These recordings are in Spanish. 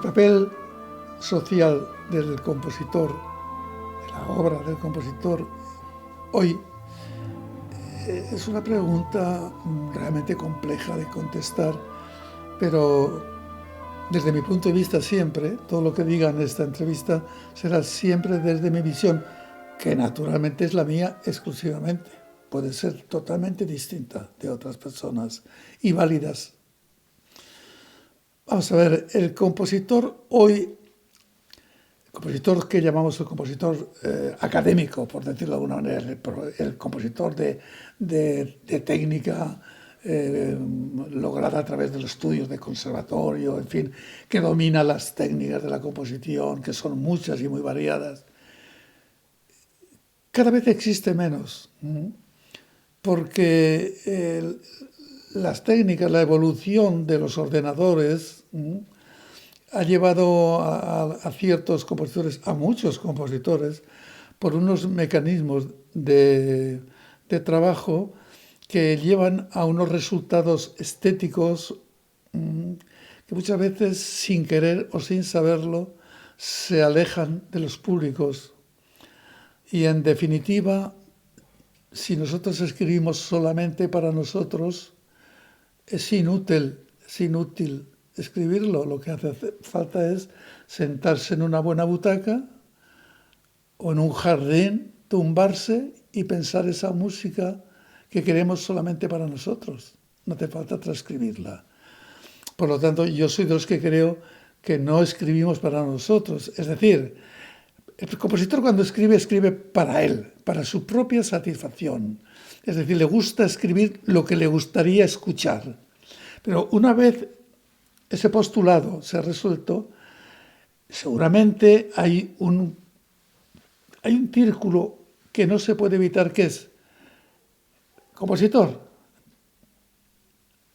papel social del compositor, de la obra del compositor hoy, es una pregunta realmente compleja de contestar, pero desde mi punto de vista siempre, todo lo que diga en esta entrevista será siempre desde mi visión, que naturalmente es la mía exclusivamente. Puede ser totalmente distinta de otras personas y válidas. Vamos a ver, el compositor hoy, el compositor que llamamos el compositor académico, por decirlo de alguna manera, el compositor de técnica lograda a través de los estudios de conservatorio, en fin, que domina las técnicas de la composición, que son muchas y muy variadas, cada vez existe menos, porque las técnicas, la evolución de los ordenadores ha llevado a ciertos compositores, a muchos compositores, por unos mecanismos de trabajo que llevan a unos resultados estéticos que muchas veces, sin querer o sin saberlo, se alejan de los públicos. Y en definitiva, si nosotros escribimos solamente para nosotros, es inútil escribirlo. Lo que hace falta es sentarse en una buena butaca o en un jardín, tumbarse y pensar esa música que queremos solamente para nosotros. No hace falta transcribirla. Por lo tanto, yo soy de los que creo que no escribimos para nosotros. Es decir, el compositor cuando escribe, escribe para él, para su propia satisfacción. Es decir, le gusta escribir lo que le gustaría escuchar. Pero una vez ese postulado se ha resuelto, seguramente hay un círculo que no se puede evitar, que es compositor,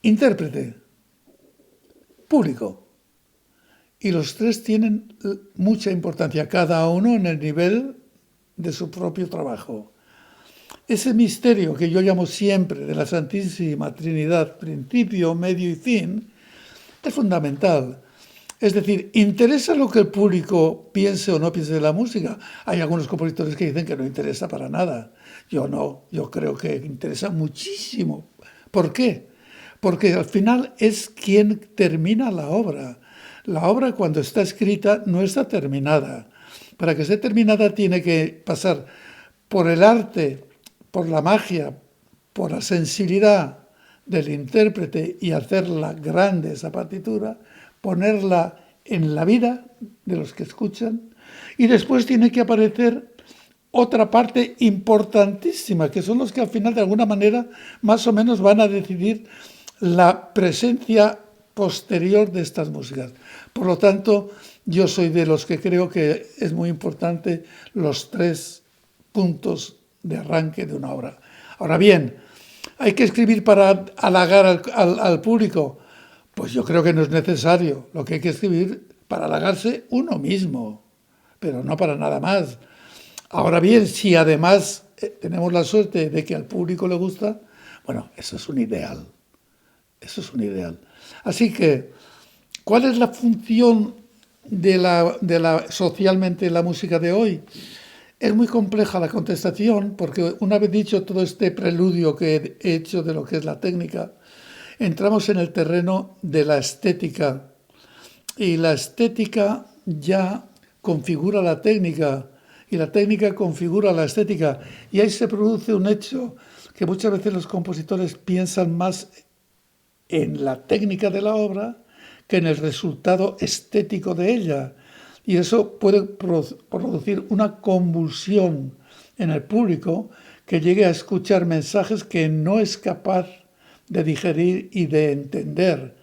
intérprete, público. Y los tres tienen mucha importancia, cada uno en el nivel de su propio trabajo. Ese misterio que yo llamo siempre de la Santísima Trinidad, principio, medio y fin, es fundamental. Es decir, ¿interesa lo que el público piense o no piense de la música? Hay algunos compositores que dicen que no interesa para nada. Yo no, yo creo que interesa muchísimo. ¿Por qué? Porque al final es quien termina la obra. La obra, cuando está escrita, no está terminada. Para que esté terminada tiene que pasar por el arte, por la magia, por la sensibilidad del intérprete y hacerla grande esa partitura, ponerla en la vida de los que escuchan, y después tiene que aparecer otra parte importantísima, que son los que al final de alguna manera más o menos van a decidir la presencia posterior de estas músicas. Por lo tanto, yo soy de los que creo que es muy importante los tres puntos de arranque de una obra. Ahora bien, ¿hay que escribir para halagar al público? Pues yo creo que no es necesario. Lo que hay que escribir para halagarse uno mismo, pero no para nada más. Ahora bien, si además tenemos la suerte de que al público le gusta, bueno, eso es un ideal. Eso es un ideal. Así que, ¿cuál es la función socialmente la música de hoy? Es muy compleja la contestación, porque una vez dicho todo este preludio que he hecho de lo que es la técnica, entramos en el terreno de la estética. Y la estética ya configura la técnica, y la técnica configura la estética. Y ahí se produce un hecho que muchas veces los compositores piensan más en la técnica de la obra que en el resultado estético de ella. Y eso puede producir una convulsión en el público que llegue a escuchar mensajes que no es capaz de digerir y de entender.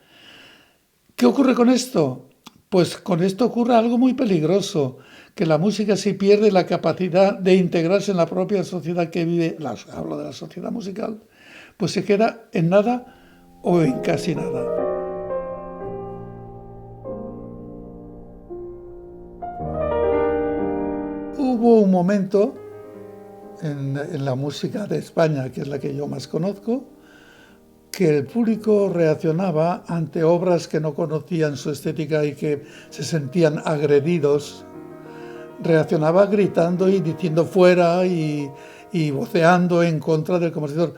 ¿Qué ocurre con esto? Pues con esto ocurre algo muy peligroso, que la música, si pierde la capacidad de integrarse en la propia sociedad que vive, hablo de la sociedad musical, pues se queda en nada o en casi nada. Hubo un momento en la música de España, que es la que yo más conozco, que el público reaccionaba ante obras que no conocían su estética y que se sentían agredidos. Reaccionaba gritando y diciendo fuera y voceando en contra del compositor.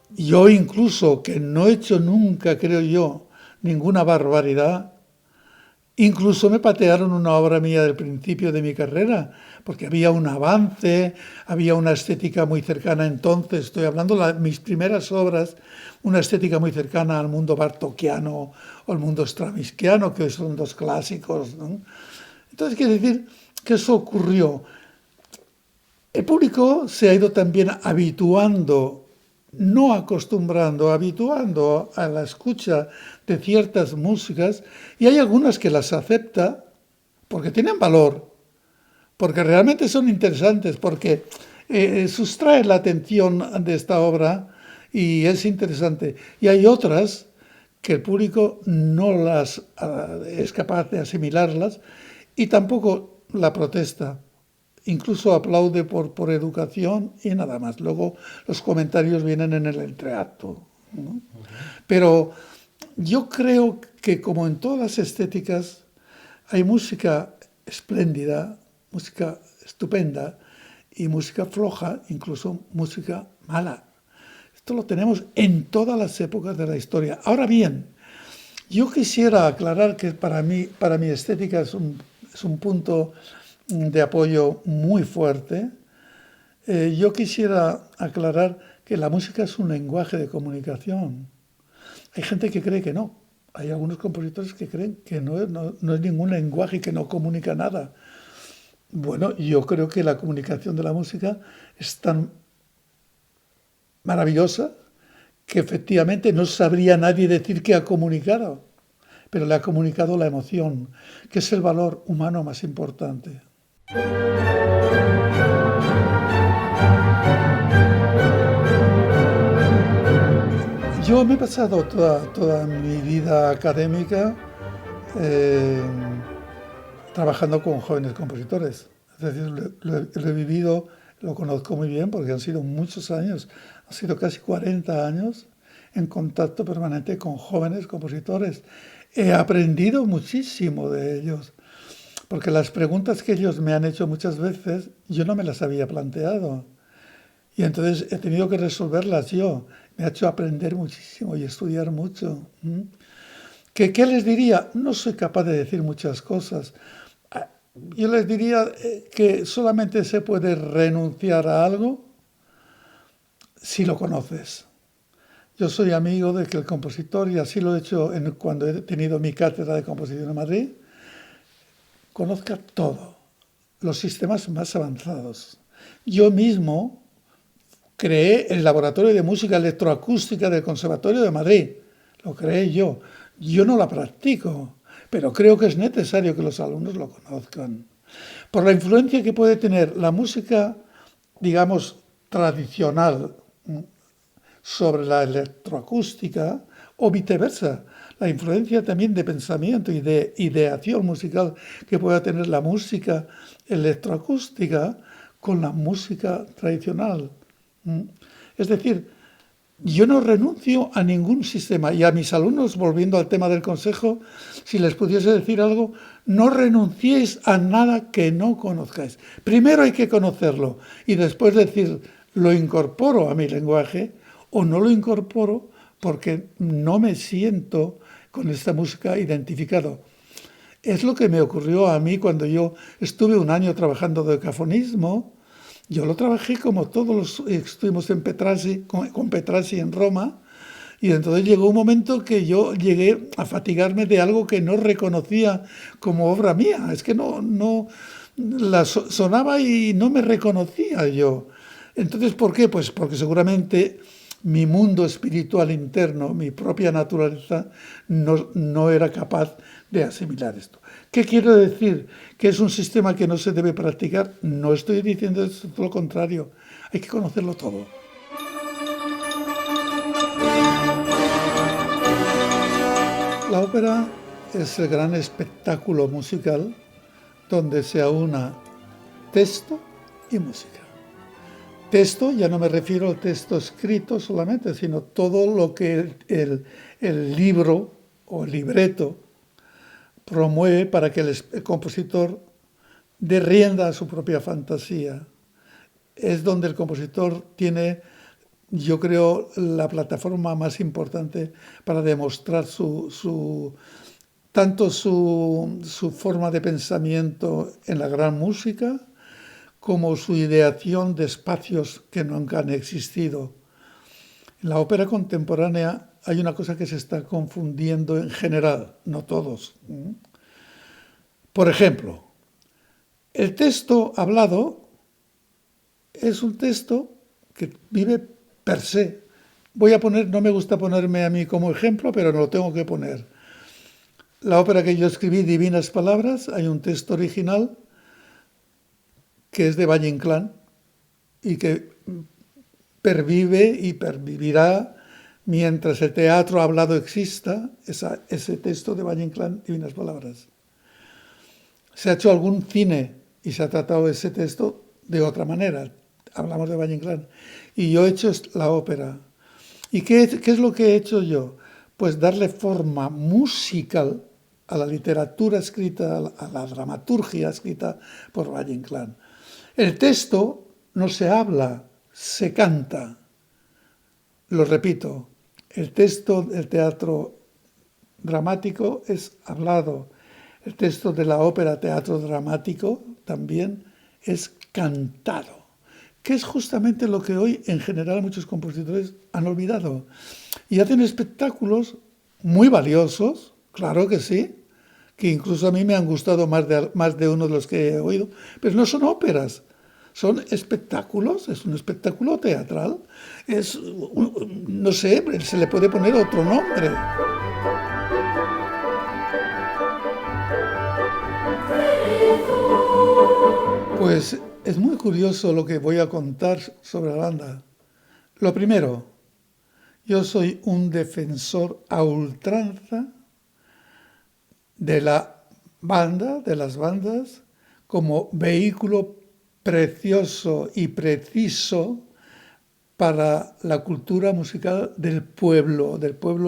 Yo incluso, que no he hecho nunca, creo yo, ninguna barbaridad, incluso me patearon una obra mía del principio de mi carrera, porque había un avance, había una estética muy cercana entonces, estoy hablando de mis primeras obras, una estética muy cercana al mundo bartokiano o al mundo stravinskiano, que son dos clásicos, ¿no? Entonces, quiere decir que eso ocurrió. El público se ha ido también habituando, no acostumbrando, habituando a la escucha de ciertas músicas, y hay algunas que las acepta porque tienen valor, porque realmente son interesantes, porque sustrae la atención de esta obra y es interesante. Y hay otras que el público no las es capaz de asimilarlas y tampoco la protesta. Incluso aplaude por educación y nada más. Luego los comentarios vienen en el entreacto, ¿no? Pero yo creo que, como en todas las estéticas, hay música espléndida, música estupenda y música floja, incluso música mala. Esto lo tenemos en todas las épocas de la historia. Ahora bien, yo quisiera aclarar que para mi estética es un punto de apoyo muy fuerte. Yo quisiera aclarar que la música es un lenguaje de comunicación. Hay gente que cree que no. Hay algunos compositores que creen que no es ningún lenguaje y que no comunica nada. Bueno, yo creo que la comunicación de la música es tan maravillosa que efectivamente no sabría nadie decir que ha comunicado, pero le ha comunicado la emoción, que es el valor humano más importante. Yo me he pasado toda mi vida académica eh, trabajando con jóvenes compositores. Es decir, lo he vivido, lo conozco muy bien porque han sido muchos años, han sido casi 40 años en contacto permanente con jóvenes compositores. He aprendido muchísimo de ellos, porque las preguntas que ellos me han hecho muchas veces yo no me las había planteado. Y entonces he tenido que resolverlas yo. Me ha hecho aprender muchísimo y estudiar mucho. ¿Qué les diría? No soy capaz de decir muchas cosas. Yo les diría que solamente se puede renunciar a algo si lo conoces. Yo soy amigo de que el compositor, y así lo he hecho cuando he tenido mi cátedra de composición en Madrid, conozca todo, los sistemas más avanzados. Yo mismo creé el Laboratorio de Música Electroacústica del Conservatorio de Madrid. Lo creé yo. Yo no la practico, pero creo que es necesario que los alumnos lo conozcan. Por la influencia que puede tener la música, digamos, tradicional sobre la electroacústica o viceversa. La influencia también de pensamiento y de ideación musical que pueda tener la música electroacústica con la música tradicional. Es decir, yo no renuncio a ningún sistema y a mis alumnos, volviendo al tema del consejo, si les pudiese decir algo, no renunciéis a nada que no conozcáis. Primero hay que conocerlo y después decir, lo incorporo a mi lenguaje o no lo incorporo porque no me siento con esta música identificado. Es lo que me ocurrió a mí cuando yo estuve un año trabajando de decafonismo. Yo lo trabajé como todos los estuvimos en Petrassi, con Petrassi en Roma, y entonces llegó un momento que yo llegué a fatigarme de algo que no reconocía como obra mía. Es que no sonaba y no me reconocía yo. Entonces, ¿por qué? Pues porque seguramente mi mundo espiritual interno, mi propia naturaleza, no era capaz de asimilar esto. ¿Qué quiero decir? ¿Que es un sistema que no se debe practicar? No estoy diciendo eso, todo lo contrario. Hay que conocerlo todo. La ópera es el gran espectáculo musical donde se aúna texto y música. texto, ya no me refiero al texto escrito solamente, sino todo lo que el libro o el libreto promueve para que el compositor dé rienda a su propia fantasía. Es donde el compositor tiene, yo creo, la plataforma más importante para demostrar tanto su forma de pensamiento en la gran música, como su ideación de espacios que nunca han existido. En la ópera contemporánea hay una cosa que se está confundiendo en general, no todos. Por ejemplo, el texto hablado es un texto que vive per se. No me gusta ponerme a mí como ejemplo, pero no lo tengo que poner. La ópera que yo escribí, Divinas Palabras, hay un texto original que es de Valle Inclán y que pervive y pervivirá mientras el teatro hablado exista, ese texto de Valle Inclán, Divinas Palabras. Se ha hecho algún cine y se ha tratado ese texto de otra manera. Hablamos de Valle Inclán. Y yo he hecho la ópera. ¿Y qué es lo que he hecho yo? Pues darle forma musical a la literatura escrita, a la dramaturgia escrita por Valle Inclán. El texto no se habla, se canta. Lo repito, el texto del teatro dramático es hablado. El texto de la ópera teatro dramático también es cantado, que es justamente lo que hoy en general muchos compositores han olvidado. Y hacen espectáculos muy valiosos, claro que sí, que incluso a mí me han gustado más de uno de los que he oído, pero no son óperas, son espectáculos, es un espectáculo teatral, no sé, se le puede poner otro nombre. Pues es muy curioso lo que voy a contar sobre la banda. Lo primero, yo soy un defensor a ultranza de la banda, de las bandas, como vehículo precioso y preciso para la cultura musical del pueblo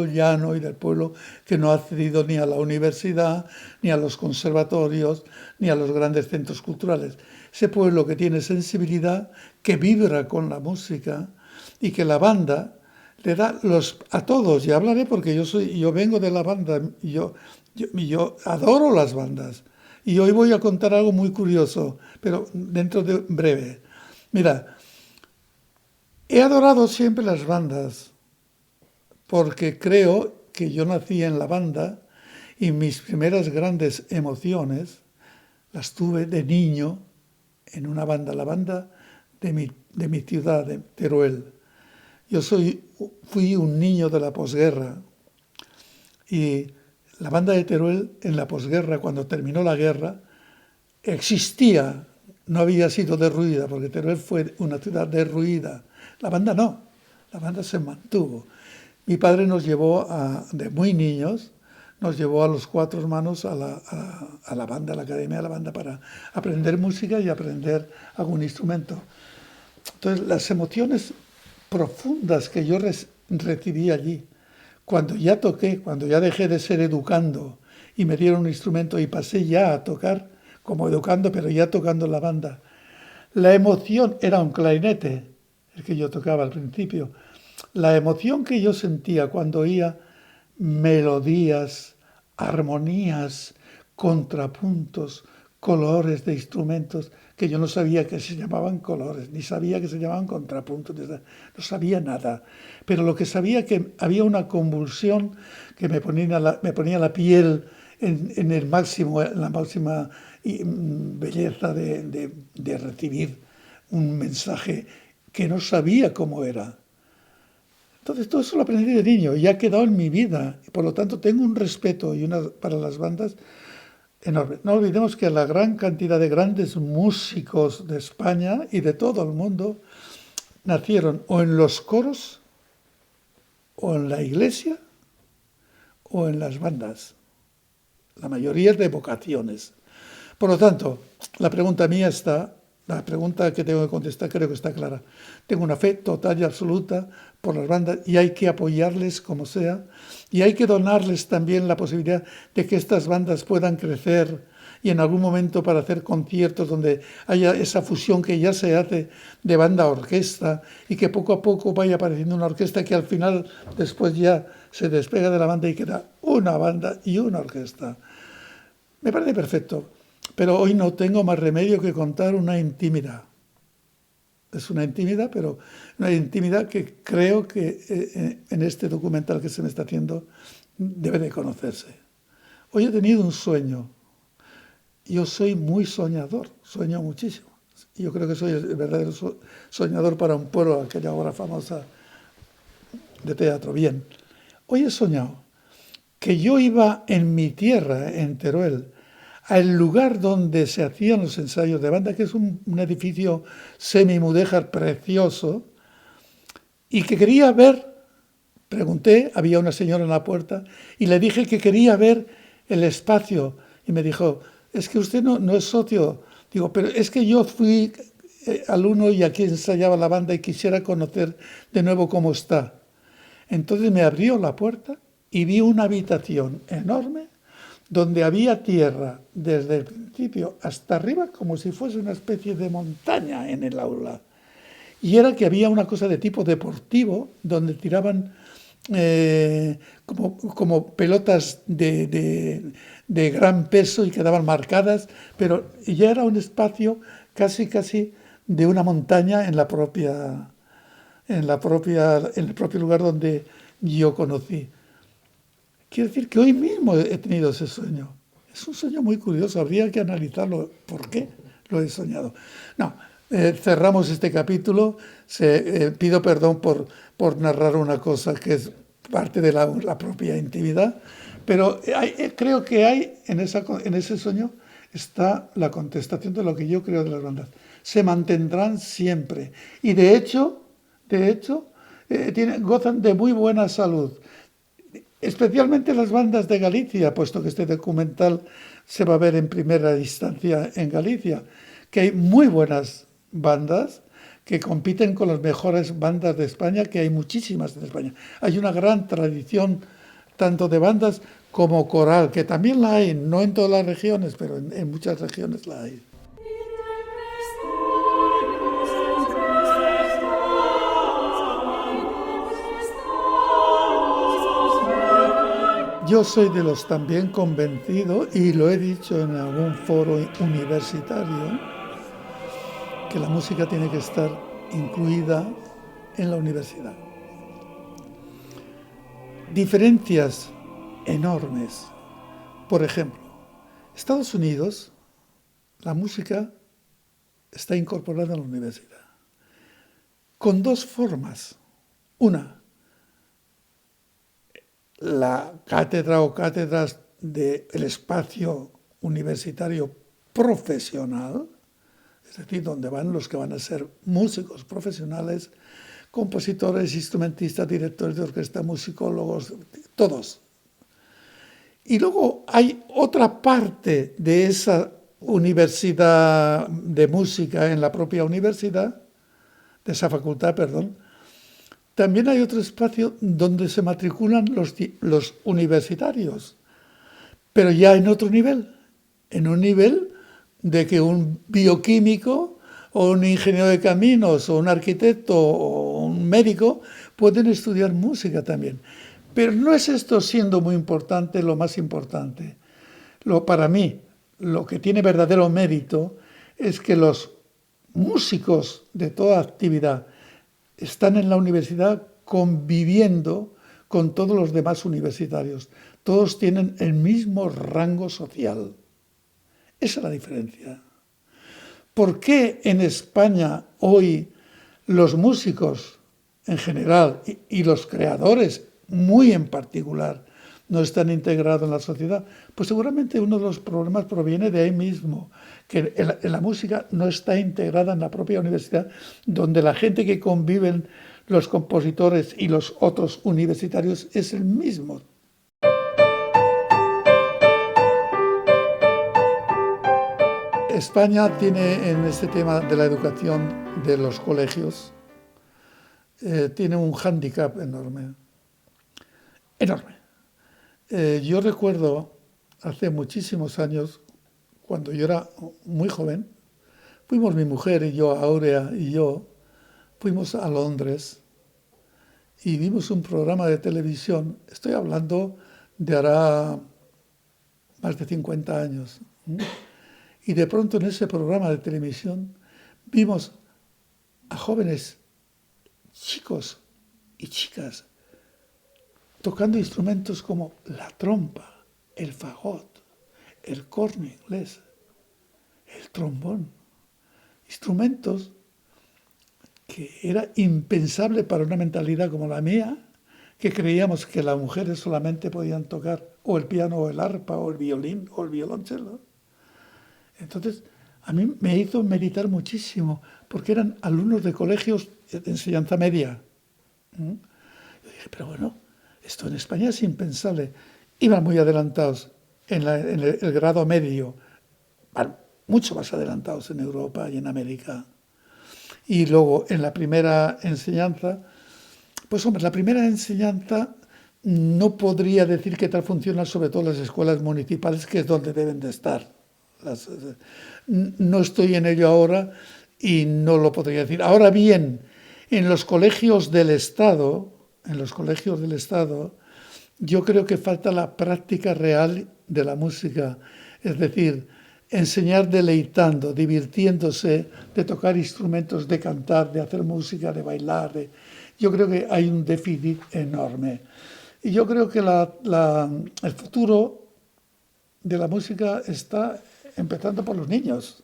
llano y del pueblo que no ha accedido ni a la universidad, ni a los conservatorios, ni a los grandes centros culturales. Ese pueblo que tiene sensibilidad, que vibra con la música y que la banda le da a todos. Y hablaré porque yo vengo de la banda y yo adoro las bandas. Y hoy voy a contar algo muy curioso, pero dentro de breve. Mira, he adorado siempre las bandas porque creo que yo nací en la banda y mis primeras grandes emociones las tuve de niño en una banda, la banda de mi ciudad, de Teruel. Fui un niño de la posguerra y la banda de Teruel en la posguerra, cuando terminó la guerra, existía, no había sido derruida, porque Teruel fue una ciudad derruida. La banda no, la banda se mantuvo. Mi padre nos llevó, de muy niños, nos llevó a los 4 hermanos a la banda, a la academia de la banda, para aprender música y aprender algún instrumento. Entonces, las emociones profundas que yo recibí allí, cuando ya toqué, cuando ya dejé de ser educando y me dieron un instrumento y pasé ya a tocar como educando, pero ya tocando en la banda, la emoción era un clarinete, el que yo tocaba al principio. La emoción que yo sentía cuando oía melodías, armonías, contrapuntos, colores de instrumentos, que yo no sabía que se llamaban colores, ni sabía que se llamaban contrapuntos, no sabía nada. Pero lo que sabía que había una convulsión que me ponía la piel en la máxima belleza de recibir un mensaje que no sabía cómo era. Entonces todo eso lo aprendí de niño y ha quedado en mi vida. Por lo tanto tengo un respeto para las bandas enorme. No olvidemos que la gran cantidad de grandes músicos de España y de todo el mundo nacieron o en los coros, o en la iglesia, o en las bandas. La mayoría de vocaciones. Por lo tanto, la pregunta mía está La pregunta que tengo que contestar creo que está clara. Tengo una fe total y absoluta por las bandas y hay que apoyarles como sea y hay que donarles también la posibilidad de que estas bandas puedan crecer y en algún momento para hacer conciertos donde haya esa fusión que ya se hace de banda a orquesta y que poco a poco vaya apareciendo una orquesta que al final después ya se despega de la banda y queda una banda y una orquesta. Me parece perfecto. Pero hoy no tengo más remedio que contar una intimidad. Es una intimidad, pero una intimidad que creo que en este documental que se me está haciendo debe de conocerse. Hoy he tenido un sueño. Yo soy muy soñador, sueño muchísimo. Yo creo que soy el verdadero soñador para un pueblo, aquella obra famosa de teatro. Bien, hoy he soñado que yo iba en mi tierra, en Teruel, al lugar donde se hacían los ensayos de banda, que es un edificio semimudéjar precioso, y que quería ver, pregunté, había una señora en la puerta, y le dije que quería ver el espacio, y me dijo, es que usted no es socio. Digo, pero es que yo fui alumno y aquí ensayaba la banda y quisiera conocer de nuevo cómo está. Entonces me abrió la puerta y vi una habitación enorme donde había tierra desde el principio hasta arriba, como si fuese una especie de montaña en el aula. Y era que había una cosa de tipo deportivo, donde tiraban como pelotas de gran peso y quedaban marcadas, pero ya era un espacio casi de una montaña en el propio lugar donde yo conocí. Quiero decir que hoy mismo he tenido ese sueño. Es un sueño muy curioso, habría que analizarlo. ¿Por qué lo he soñado? No, cerramos este capítulo. Pido perdón por narrar una cosa que es parte de la propia intimidad, pero creo que hay en ese sueño está la contestación de lo que yo creo de las bandas. Se mantendrán siempre y de hecho, gozan de muy buena salud. Especialmente las bandas de Galicia, puesto que este documental se va a ver en primera instancia en Galicia, que hay muy buenas bandas que compiten con las mejores bandas de España, que hay muchísimas en España. Hay una gran tradición tanto de bandas como coral, que también la hay, no en todas las regiones, pero en muchas regiones la hay. Yo soy de los también convencidos, y lo he dicho en algún foro universitario, que la música tiene que estar incluida en la universidad. Diferencias enormes. Por ejemplo, Estados Unidos, la música está incorporada en la universidad, con dos formas. Una, la cátedra o cátedras del espacio universitario profesional, es decir, donde van los que van a ser músicos profesionales, compositores, instrumentistas, directores de orquesta, musicólogos, todos. Y luego hay otra parte de esa universidad de música en la propia universidad, de esa facultad, perdón. También hay otro espacio donde se matriculan los universitarios, pero ya en otro nivel, en un nivel de que un bioquímico o un ingeniero de caminos o un arquitecto o un médico pueden estudiar música también. Pero no es esto, siendo muy importante, lo más importante. Para mí, lo que tiene verdadero mérito es que los músicos de toda actividad están en la universidad conviviendo con todos los demás universitarios. Todos tienen el mismo rango social. Esa es la diferencia. ¿Por qué en España hoy los músicos en general y los creadores muy en particular no están integrados en la sociedad? Pues seguramente uno de los problemas proviene de ahí mismo, que la música no está integrada en la propia universidad, donde la gente que conviven, los compositores y los otros universitarios, es el mismo. España tiene en este tema de la educación de los colegios, tiene un hándicap enorme, enorme. Yo recuerdo hace muchísimos años, cuando yo era muy joven, fuimos mi mujer y yo, Aurea y yo, fuimos a Londres y vimos un programa de televisión, estoy hablando de hará más de 50 años, y de pronto en ese programa de televisión vimos a jóvenes chicos y chicas tocando instrumentos como la trompa, el fagot, el corno inglés, el trombón, instrumentos que era impensable para una mentalidad como la mía, que creíamos que las mujeres solamente podían tocar o el piano o el arpa o el violín o el violonchelo. Entonces, a mí me hizo meditar muchísimo, porque eran alumnos de colegios de enseñanza media. Yo dije, pero bueno, esto en España es impensable. Iban muy adelantados en el grado medio, mucho más adelantados en Europa y en América. Y luego en la primera enseñanza, pues hombre, la primera enseñanza no podría decir qué tal funciona, sobre todo las escuelas municipales, que es donde deben de estar. No estoy en ello ahora y no lo podría decir. Ahora bien, en los colegios del Estado, yo creo que falta la práctica real de la música, es decir, enseñar deleitando, divirtiéndose, de tocar instrumentos, de cantar, de hacer música, de bailar. Yo creo que hay un déficit enorme. Y yo creo que el futuro de la música está empezando por los niños,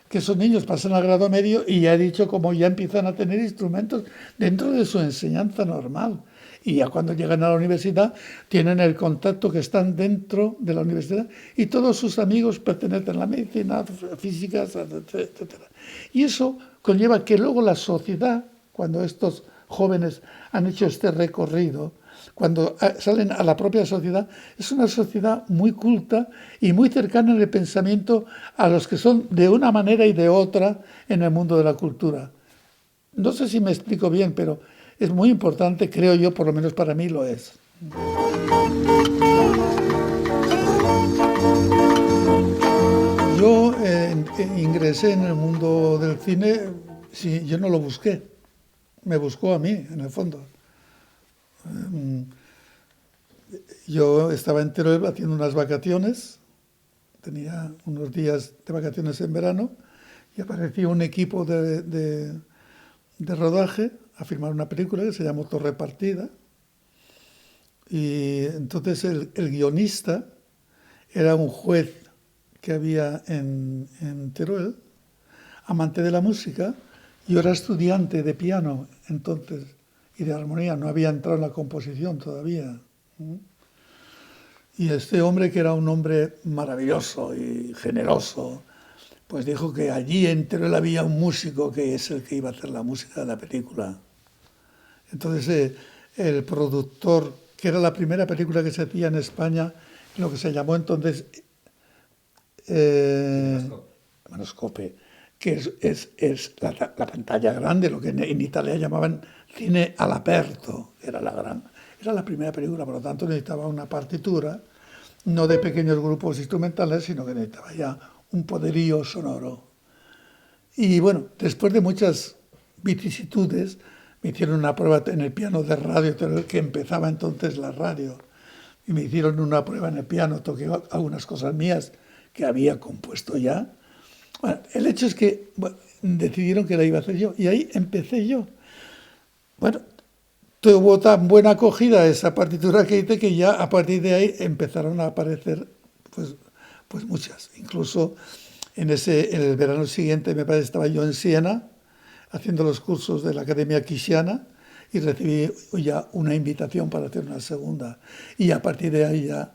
que esos niños pasan al grado medio y ya he dicho cómo ya empiezan a tener instrumentos dentro de su enseñanza normal. Y ya cuando llegan a la universidad tienen el contacto, que están dentro de la universidad y todos sus amigos pertenecen a la medicina, física, etcétera. Y eso conlleva que luego la sociedad, cuando estos jóvenes han hecho este recorrido, cuando salen a la propia sociedad, es una sociedad muy culta y muy cercana en el pensamiento a los que son de una manera y de otra en el mundo de la cultura. No sé si me explico bien, pero es muy importante, creo yo, por lo menos para mí lo es. Yo ingresé en el mundo del cine, sí, yo no lo busqué, me buscó a mí, en el fondo. Yo estaba en Teruel haciendo unas vacaciones, tenía unos días de vacaciones en verano, y apareció un equipo de rodaje a filmar una película que se llamó Torre Partida. Y entonces el guionista era un juez que había en Teruel, amante de la música. Yo era estudiante de piano entonces y de armonía, no había entrado en la composición todavía. Y este hombre, que era un hombre maravilloso y generoso, pues dijo que allí en Teruel había un músico que es el que iba a hacer la música de la película. Entonces el productor, que era la primera película que se hacía en España, lo que se llamó entonces Manoscope, que es la pantalla grande, lo que en Italia llamaban cine all'aperto, era la primera película, por lo tanto necesitaba una partitura, no de pequeños grupos instrumentales, sino que necesitaba ya un poderío sonoro. Y bueno, después de muchas vicisitudes, me hicieron una prueba en el piano de radio, que empezaba entonces la radio, y me hicieron una prueba en el piano, toqué algunas cosas mías que había compuesto ya. Bueno, el hecho es que decidieron que la iba a hacer yo, y ahí empecé yo. Bueno, tuvo tan buena acogida esa partitura que hice que ya a partir de ahí empezaron a aparecer pues muchas. Incluso en el verano siguiente, me parece, estaba yo en Siena haciendo los cursos de la Academia Chiesiana y recibí ya una invitación para hacer una segunda. Y a partir de ahí ya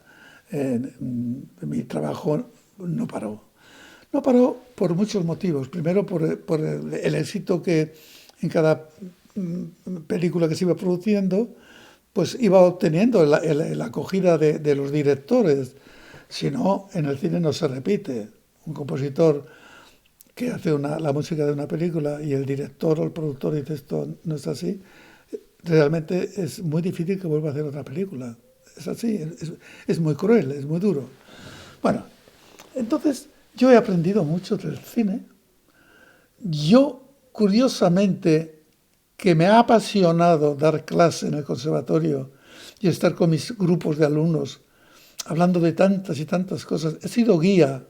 mi trabajo no paró. No paró por muchos motivos. Primero por el éxito que en cada película que se iba produciendo, pues iba obteniendo la acogida de los directores. Si no, en el cine no se repite. Un compositor que hace la música de una película y el director o el productor dice esto no es así, realmente es muy difícil que vuelva a hacer otra película. Es así, es muy cruel, es muy duro. Bueno, entonces yo he aprendido mucho del cine. Yo, curiosamente, que me ha apasionado dar clase en el conservatorio y estar con mis grupos de alumnos hablando de tantas y tantas cosas, he sido guía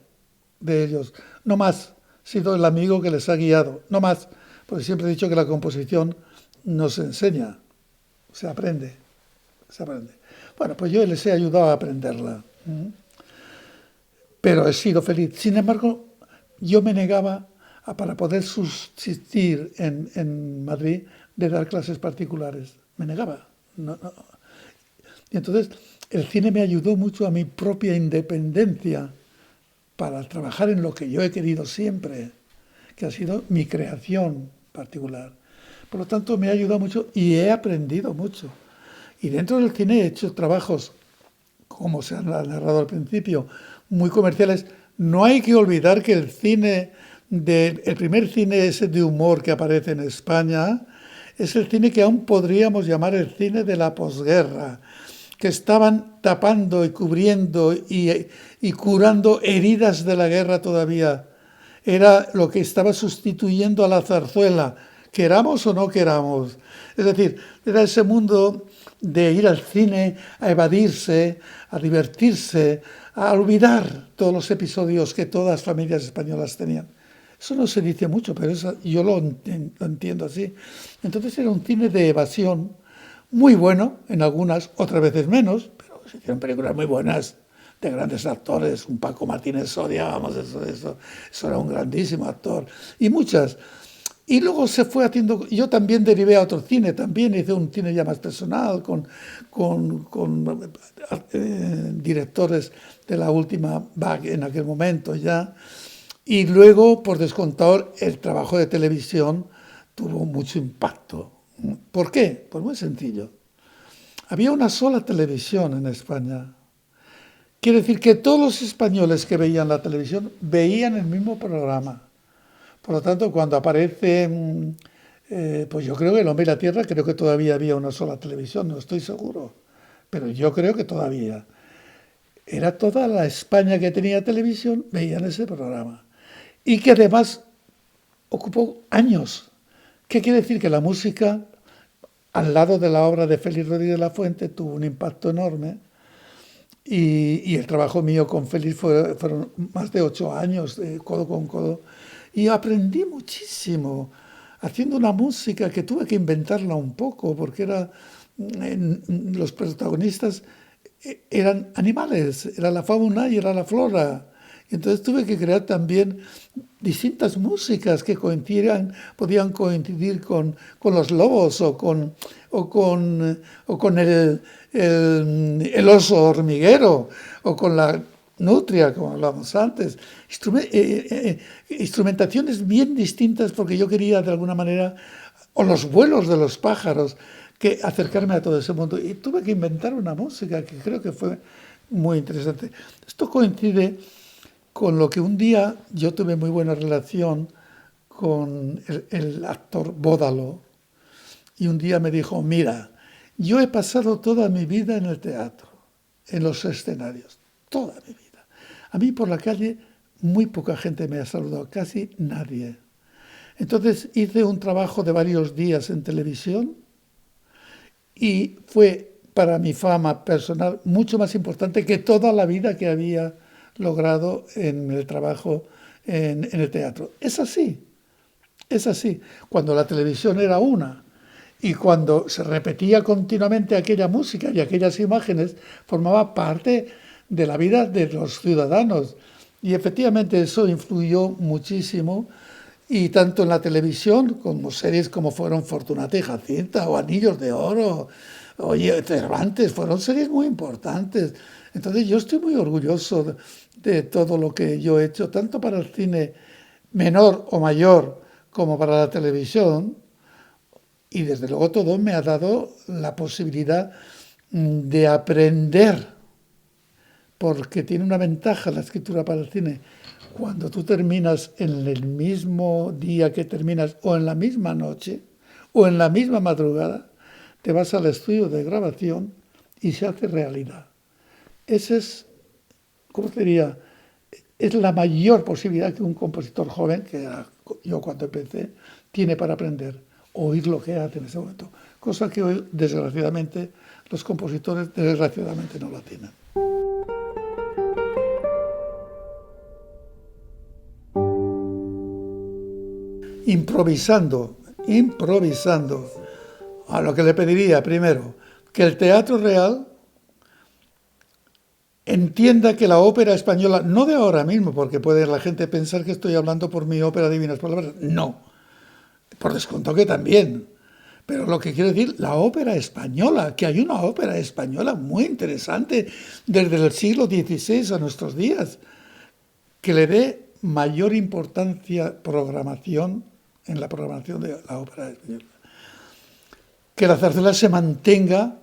de ellos, no más, he sido el amigo que les ha guiado, no más, porque siempre he dicho que la composición no se enseña, se aprende, se aprende. Bueno, pues yo les he ayudado a aprenderla, pero he sido feliz. Sin embargo, yo me negaba para poder subsistir en Madrid de dar clases particulares. Me negaba. No, no. Y entonces el cine me ayudó mucho a mi propia independencia para trabajar en lo que yo he querido siempre, que ha sido mi creación particular. Por lo tanto, me ha ayudado mucho y he aprendido mucho. Y dentro del cine he hecho trabajos, como se ha narrado al principio, muy comerciales. No hay que olvidar que el primer cine ese de humor que aparece en España es el cine que aún podríamos llamar el cine de la posguerra, que estaban tapando y cubriendo y curando heridas de la guerra todavía. Era lo que estaba sustituyendo a la zarzuela, queramos o no queramos. Es decir, era ese mundo de ir al cine, a evadirse, a divertirse, a olvidar todos los episodios que todas las familias españolas tenían. Eso no se dice mucho, pero yo lo entiendo así. Entonces era un cine de evasión, muy bueno en algunas, otras veces menos, pero se hicieron películas muy buenas de grandes actores, un Paco Martínez Soria, vamos, eso era un grandísimo actor, y muchas. Y luego se fue haciendo, yo también derivé a otro cine, también hice un cine ya más personal, con directores de la última vague en aquel momento ya. Y luego, por descontado, el trabajo de televisión tuvo mucho impacto. ¿Por qué? Pues muy sencillo. Había una sola televisión en España. Quiere decir que todos los españoles que veían la televisión veían el mismo programa. Por lo tanto, cuando aparece, pues yo creo que El hombre y la tierra, creo que todavía había una sola televisión, no estoy seguro, pero yo creo que todavía. Era toda la España que tenía televisión, veían ese programa. Y que además ocupó años. ¿Qué quiere decir? Que la música, al lado de la obra de Félix Rodríguez Lafuente, tuvo un impacto enorme. Y el trabajo mío con Félix fueron más de 8 años, codo con codo. Y aprendí muchísimo haciendo una música que tuve que inventarla un poco, porque los protagonistas eran animales, era la fauna y era la flora. Y entonces tuve que crear también distintas músicas que podían coincidir con los lobos o con el oso hormiguero o con la nutria, como hablábamos antes. Instrumentaciones bien distintas porque yo quería de alguna manera, o los vuelos de los pájaros, que acercarme a todo ese mundo. Y tuve que inventar una música que creo que fue muy interesante. Esto coincide con lo que un día yo tuve muy buena relación con el actor Bódalo, y un día me dijo, mira, yo he pasado toda mi vida en el teatro, en los escenarios, toda mi vida. A mí por la calle muy poca gente me ha saludado, casi nadie. Entonces hice un trabajo de varios días en televisión y fue para mi fama personal mucho más importante que toda la vida que había logrado en el trabajo en el teatro. Es así, es así. Cuando la televisión era una y cuando se repetía continuamente aquella música y aquellas imágenes, formaba parte de la vida de los ciudadanos. Y efectivamente eso influyó muchísimo, y tanto en la televisión como series como fueron Fortunata y Jacinta o Anillos de Oro, oye, Cervantes, fueron series muy importantes. Entonces yo estoy muy orgulloso de todo lo que yo he hecho, tanto para el cine menor o mayor como para la televisión, y desde luego todo me ha dado la posibilidad de aprender, porque tiene una ventaja la escritura para el cine. Cuando tú terminas en el mismo día que terminas, o en la misma noche, o en la misma madrugada, te vas al estudio de grabación y se hace realidad. Ese es, ¿cómo te diría? Es la mayor posibilidad que un compositor joven, que era yo cuando empecé, tiene para aprender, oír lo que hace en ese momento. Cosa que hoy, desgraciadamente, los compositores desgraciadamente no la tienen. Improvisando. A lo que le pediría primero, que el Teatro Real entienda que la ópera española, no de ahora mismo, porque puede la gente pensar que estoy hablando por mi ópera Divinas Palabras, no, por descontado que también, pero lo que quiero decir, la ópera española, que hay una ópera española muy interesante desde el siglo XVI a nuestros días, que le dé mayor importancia programación en la programación de la ópera española. Que la zarzuela se mantenga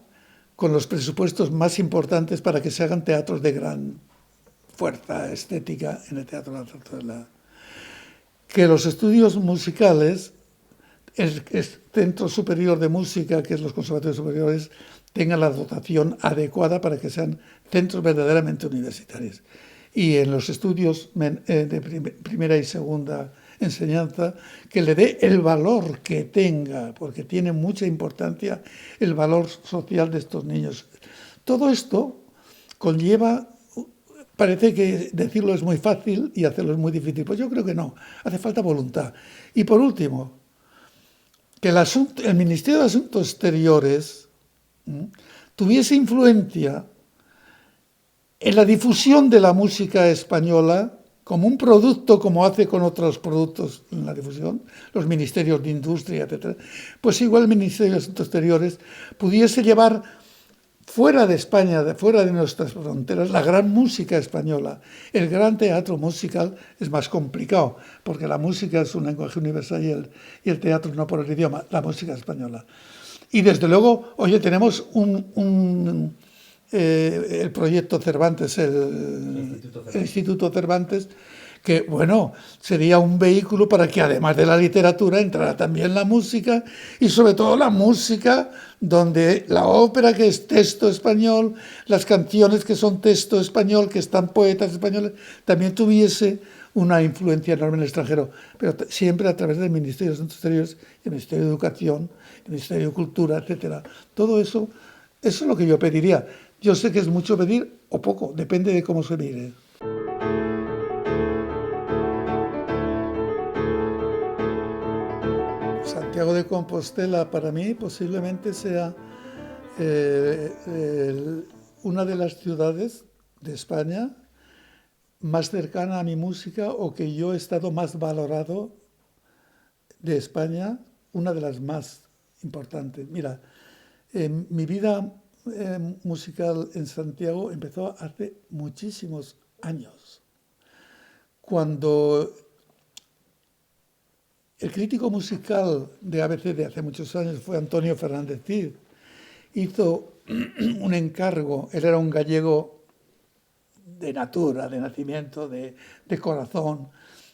con los presupuestos más importantes para que se hagan teatros de gran fuerza estética en el Teatro de la Zarzuela. Que los estudios musicales, el Centro Superior de Música, que es los conservatorios superiores, tengan la dotación adecuada para que sean centros verdaderamente universitarios. Y en los estudios de primera y segunda enseñanza, que le dé el valor que tenga, porque tiene mucha importancia el valor social de estos niños. Todo esto conlleva, parece que decirlo es muy fácil y hacerlo es muy difícil, pues yo creo que no, hace falta voluntad. Y por último, que el Ministerio de Asuntos Exteriores tuviese influencia en la difusión de la música española como un producto, como hace con otros productos en la difusión, los ministerios de industria, etc., pues igual el Ministerio de Asuntos Exteriores pudiese llevar fuera de España, fuera de nuestras fronteras, la gran música española. El gran teatro musical es más complicado, porque la música es un lenguaje universal y el teatro no por el idioma, la música española. Y desde luego, oye, tenemos el proyecto Cervantes, el Instituto Cervantes, que, bueno, sería un vehículo para que además de la literatura entrara también la música y sobre todo la música donde la ópera, que es texto español, las canciones que son texto español, que están poetas españoles, también tuviese una influencia enorme en el extranjero, pero siempre a través del Ministerio de Asuntos Exteriores, el Ministerio de Educación, el Ministerio de Cultura, etcétera. Todo eso es lo que yo pediría. Yo sé que es mucho pedir o poco, depende de cómo se mire. Santiago de Compostela para mí posiblemente sea una de las ciudades de España más cercana a mi música o que yo he estado más valorado de España, una de las más importantes. Mira, mi vida musical en Santiago empezó hace muchísimos años, cuando el crítico musical de ABC de hace muchos años fue Antonio Fernández Cid. Hizo un encargo, él era un gallego de natura, de nacimiento, de corazón.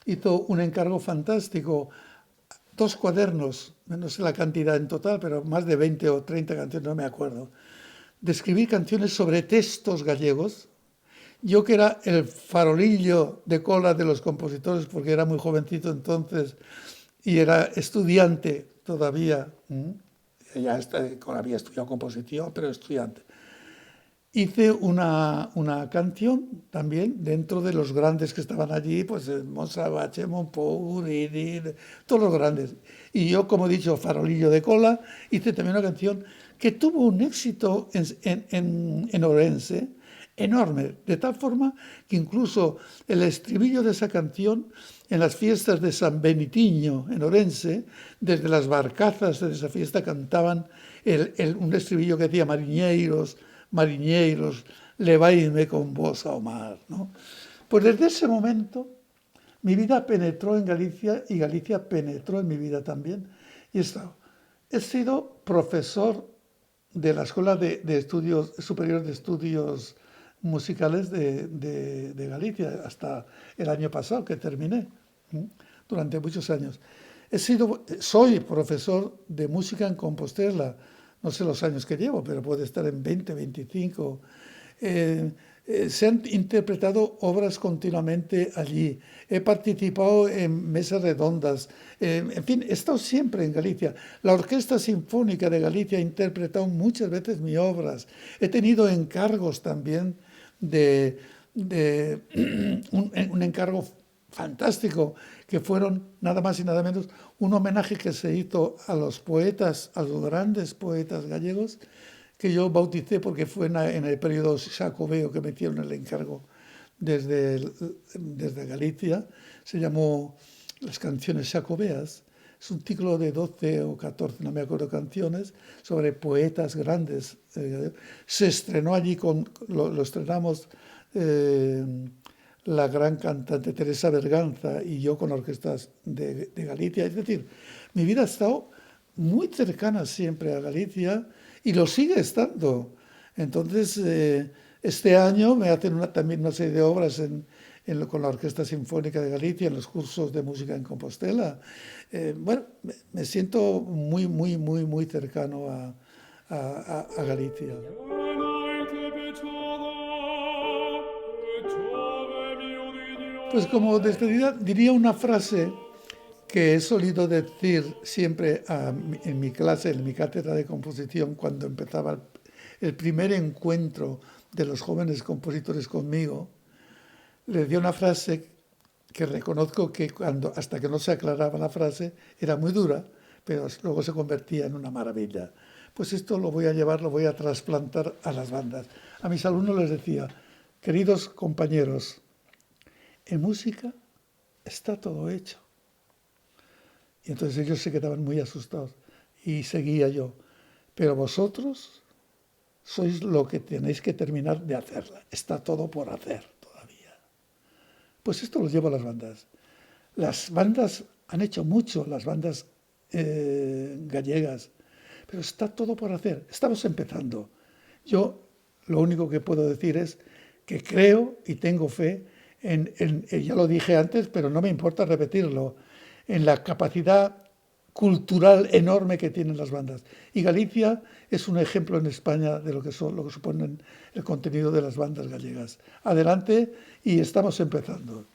Hizo un encargo fantástico, 2 cuadernos, no sé la cantidad en total, pero más de 20 o 30 canciones, no me acuerdo, de escribir canciones sobre textos gallegos. Yo, que era el farolillo de cola de los compositores, porque era muy jovencito entonces y era estudiante todavía, ya había estudiado composición, pero estudiante. Hice una canción también dentro de los grandes que estaban allí, pues Monsalvache, Montpou, todos los grandes. Y yo, como he dicho, farolillo de cola, hice también una canción que tuvo un éxito en Orense enorme, de tal forma que incluso el estribillo de esa canción en las fiestas de San Benitiño en Orense, desde las barcazas de esa fiesta cantaban un estribillo que decía mariñeiros, mariñeiros, levaidme con vos ao mar, ¿no? Pues desde ese momento mi vida penetró en Galicia y Galicia penetró en mi vida también. Y he sido profesor de la Escuela de Estudios Superiores de Estudios musicales de Galicia, hasta el año pasado que terminé, durante muchos años. Soy profesor de música en Compostela, no sé los años que llevo, pero puede estar en 20, 25. Se han interpretado obras continuamente allí. He participado en mesas redondas. En fin, he estado siempre en Galicia. La Orquesta Sinfónica de Galicia ha interpretado muchas veces mis obras. He tenido encargos también de un encargo fantástico, que fueron nada más y nada menos un homenaje que se hizo a los poetas, a los grandes poetas gallegos, que yo bauticé porque fue en el periodo xacobeo que me hicieron el encargo desde Galicia. Se llamó Las canciones xacobeas. Es un ciclo de 12 o 14, no me acuerdo, canciones sobre poetas grandes. Se estrenó allí, lo estrenamos la gran cantante Teresa Berganza y yo con orquestas de Galicia. Es decir, mi vida ha estado muy cercana siempre a Galicia y lo sigue estando. Entonces, este año me hacen también una serie de obras con la Orquesta Sinfónica de Galicia en los cursos de música en Compostela. Bueno, me siento muy, muy, muy, muy cercano a Galicia. Pues como despedida diría una frase que he solido decir siempre en mi clase, en mi cátedra de composición, cuando empezaba el primer encuentro de los jóvenes compositores conmigo. Le decía una frase que reconozco que hasta que no se aclaraba la frase era muy dura, pero luego se convertía en una maravilla. Pues esto lo voy a trasplantar a las bandas. A mis alumnos les decía, queridos compañeros, en música está todo hecho. Y entonces ellos se quedaban muy asustados y seguía yo. Pero vosotros sois lo que tenéis que terminar de hacerla. Está todo por hacer todavía. Pues esto lo llevo a las bandas. Las bandas han hecho mucho, las bandas gallegas, pero está todo por hacer. Estamos empezando. Yo lo único que puedo decir es que creo y tengo fe ya lo dije antes, pero no me importa repetirlo, en la capacidad cultural enorme que tienen las bandas. Y Galicia es un ejemplo en España de lo que suponen el contenido de las bandas gallegas. Adelante y estamos empezando.